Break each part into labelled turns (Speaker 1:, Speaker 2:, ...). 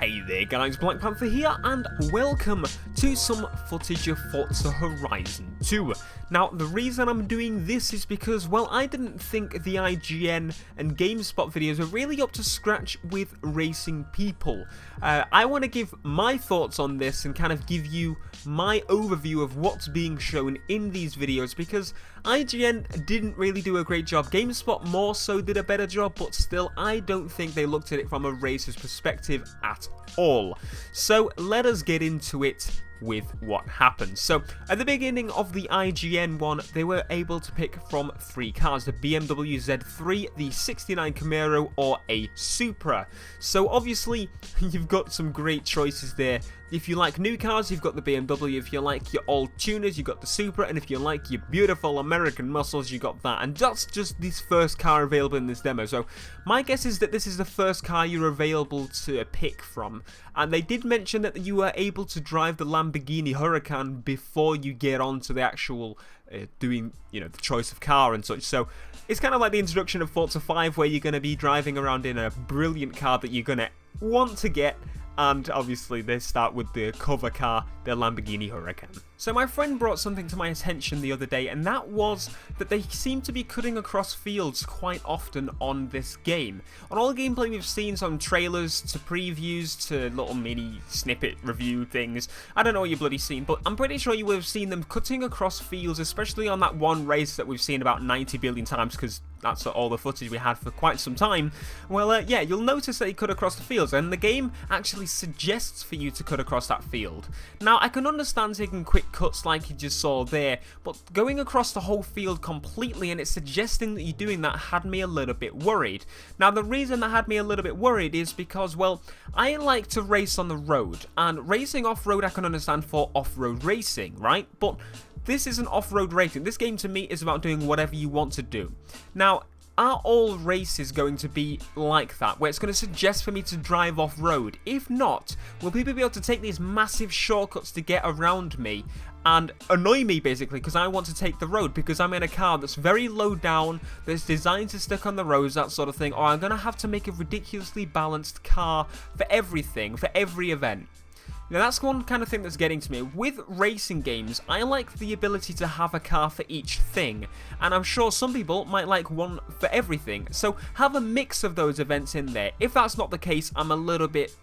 Speaker 1: Hey there guys, BlackPanthaa here, and welcome to some footage of Forza Horizon 2. Now, the reason I'm doing this is because, well, I didn't think the IGN and GameSpot videos were really up to scratch with racing people. I want to give my thoughts on this and kind of give you my overview of what's being shown in these videos, because IGN didn't really do a great job. GameSpot more so did a better job, but still, I don't think they looked at it from a racer's perspective at all. So let us get into it with what happened. So at the beginning of the IGN one, they were able to pick from 3 cars: the BMW Z3, the 69 Camaro, or a Supra. So obviously you've got some great choices there. If you like new cars, you've got the BMW. If you like your old tuners, you've got the Supra. And if you like your beautiful American muscles, you got that. And that's just this first car available in this demo. So my guess is that this is the first car you're available to pick from. And they did mention that you were able to drive the Lamborghini Huracan before you get on to the actual doing, the choice of car and such. So it's kind of like the introduction of Forza 5, where you're going to be driving around in a brilliant car that you're going to want to get. And obviously they start with the cover car, the Lamborghini Huracan. So my friend brought something to my attention the other day, and that was that they seem to be cutting across fields quite often on this game. On all the gameplay we've seen, from trailers to previews to little mini snippet review things, I don't know what you've bloody seen, but I'm pretty sure you would have seen them cutting across fields, especially on that one race that we've seen about 90 billion times, because that's all the footage we had for quite some time. Well, yeah, you'll notice that you cut across the fields, and the game actually suggests for you to cut across that field. Now, I can understand taking quick cuts like you just saw there, but going across the whole field completely and it's suggesting that you're doing that had me a little bit worried. Now, the reason that had me a little bit worried is because, well, I like to race on the road, and racing off-road I can understand for off-road racing, right? But this isn't off-road racing. This game to me is about doing whatever you want to do. Now, are all races going to be like that, where it's going to suggest for me to drive off-road? If not, will people be able to take these massive shortcuts to get around me and annoy me, basically, because I want to take the road, because I'm in a car that's very low down, that's designed to stick on the roads, that sort of thing, or I'm going to have to make a ridiculously balanced car for everything, for every event. Now, that's one kind of thing that's getting to me. With racing games, I like the ability to have a car for each thing, and I'm sure some people might like one for everything, so have a mix of those events in there. If that's not the case, I'm a little bit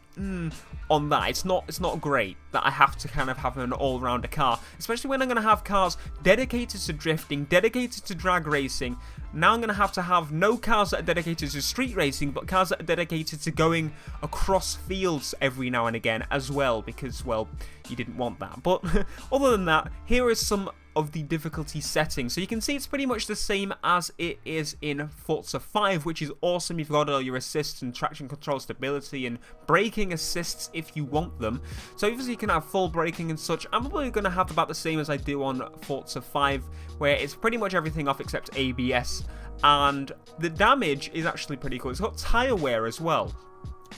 Speaker 1: on that. It's not great that I have to kind of have an all-rounder car, especially when I'm going to have cars dedicated to drifting, dedicated to drag racing. Now I'm going to have no cars that are dedicated to street racing, but cars that are dedicated to going across fields every now and again as well, because, well, you didn't want that. But other than that, here is some of the difficulty settings. So you can see it's pretty much the same as it is in Forza 5, which is awesome. You've got all your assists and traction control, stability, and braking assists if you want them. So obviously you can have full braking and such. I'm probably going to have about the same as I do on Forza 5, where it's pretty much everything off except ABS. And the damage is actually pretty cool. It's got tire wear as well.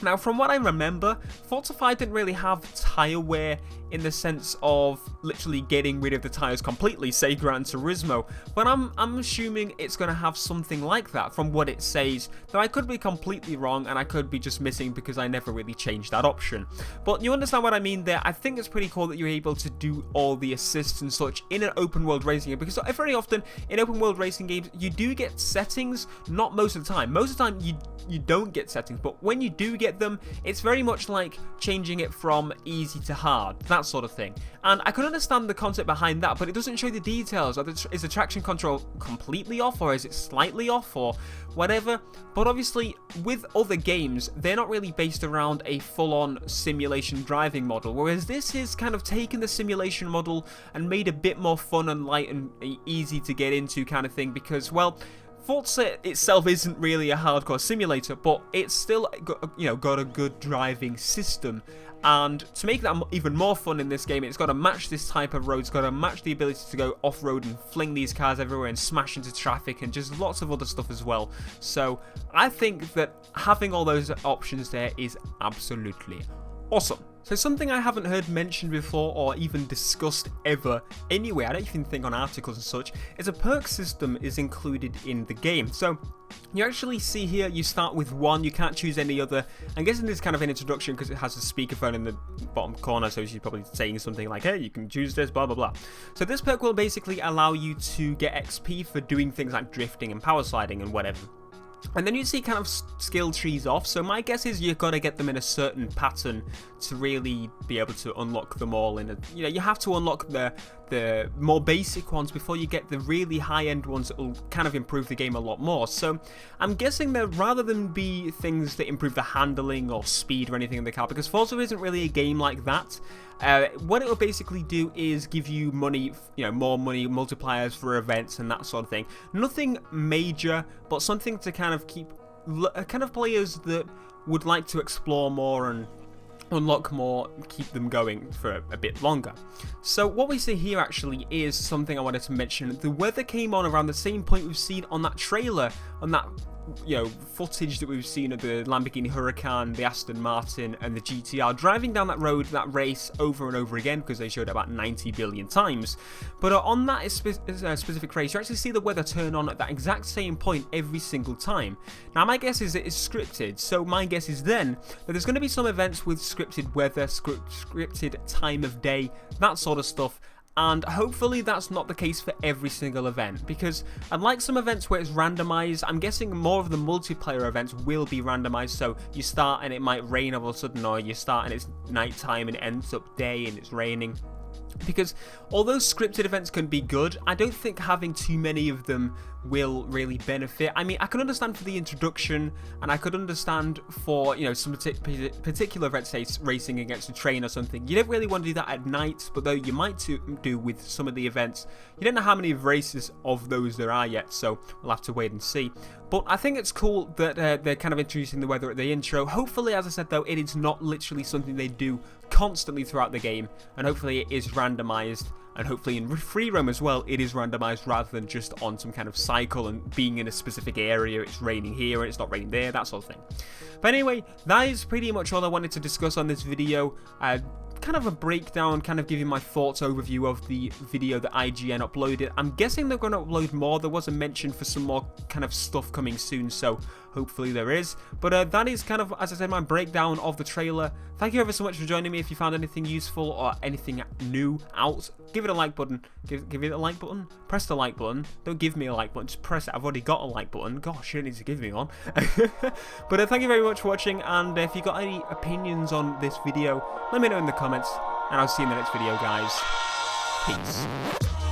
Speaker 1: Now, from what I remember, Forza 5 didn't really have tyre wear in the sense of literally getting rid of the tyres completely, say Gran Turismo, but I'm assuming it's going to have something like that from what it says, though I could be completely wrong and I could be just missing because I never really changed that option. But you understand what I mean there. I think it's pretty cool that you're able to do all the assists and such in an open world racing game, because very often in open world racing games you do get settings, not most of the time. Most of the time you don't get settings, but when you do get them, it's very much like changing it from easy to hard, that sort of thing. And I can understand the concept behind that, but it doesn't show the details. Is the traction control completely off, or is it slightly off, or whatever? But obviously, with other games, they're not really based around a full-on simulation driving model, whereas this is kind of taken the simulation model and made a bit more fun and light and easy to get into kind of thing, because, well, Forza itself isn't really a hardcore simulator, but it's still got a good driving system. And to make that even more fun in this game, it's got to match this type of road. It's got to match the ability to go off-road and fling these cars everywhere and smash into traffic and just lots of other stuff as well. So I think that having all those options there is absolutely Awesome. So something I haven't heard mentioned before or even discussed ever anyway, I don't even think on articles and such, is a perk system is included in the game. So you actually see here, you start with one, you can't choose any other. I'm guessing this is kind of an introduction because it has a speakerphone in the bottom corner, so she's probably saying something like, hey, you can choose this, blah, blah, blah. So this perk will basically allow you to get XP for doing things like drifting and power sliding and whatever. And then you see kind of skill trees off, so my guess is you've got to get them in a certain pattern to really be able to unlock them all. You have to unlock the more basic ones before you get the really high-end ones that will kind of improve the game a lot more. So I'm guessing that rather than be things that improve the handling or speed or anything in the car, because Forza isn't really a game like that, what it will basically do is give you money, more money, multipliers for events and that sort of thing. Nothing major, but something to kind of keep kind of players that would like to explore more and unlock more, keep them going for a bit longer. So what we see here actually is something I wanted to mention. The weather came on around the same point we've seen on that trailer, on that footage that we've seen of the Lamborghini Huracan, the Aston Martin and the GTR driving down that road, that race over and over again, because they showed it about 90 billion times. But on that specific race, you actually see the weather turn on at that exact same point every single time. Now my guess is it is scripted, so my guess is then that there's going to be some events with scripted weather, scripted time of day, that sort of stuff. And hopefully that's not the case for every single event, because unlike some events where it's randomized, I'm guessing more of the multiplayer events will be randomized. So you start and it might rain all of a sudden, or you start and it's nighttime and it ends up day and it's raining. Because although scripted events can be good, I don't think having too many of them will really benefit. I mean, I can understand for the introduction, and I could understand for, some particular events, say racing against a train or something. You don't really want to do that at night, but though you might do with some of the events. You don't know how many races of those there are yet, so we'll have to wait and see. But I think it's cool that they're kind of introducing the weather at the intro. Hopefully, as I said though, it is not literally something they do constantly throughout the game, and hopefully it is randomized, and hopefully in free roam as well it is randomized rather than just on some kind of cycle and being in a specific area, it's raining here and it's not raining there, that sort of thing. But anyway, that is pretty much all I wanted to discuss on this video. Kind of a breakdown, kind of giving my thoughts overview of the video that IGN uploaded. I'm guessing they're going to upload more. There was a mention for some more kind of stuff coming soon, so hopefully there is. But that is kind of, as I said, my breakdown of the trailer. Thank you ever so much for joining me. If you found anything useful or anything new out, give it a like button. Give it a like button. Press the like button. Don't give me a like button, just press it. I've already got a like button. Gosh, you don't need to give me one. But thank you very much for watching, and if you got any opinions on this video, let me know in the comments, and I'll see you in the next video, guys. Peace.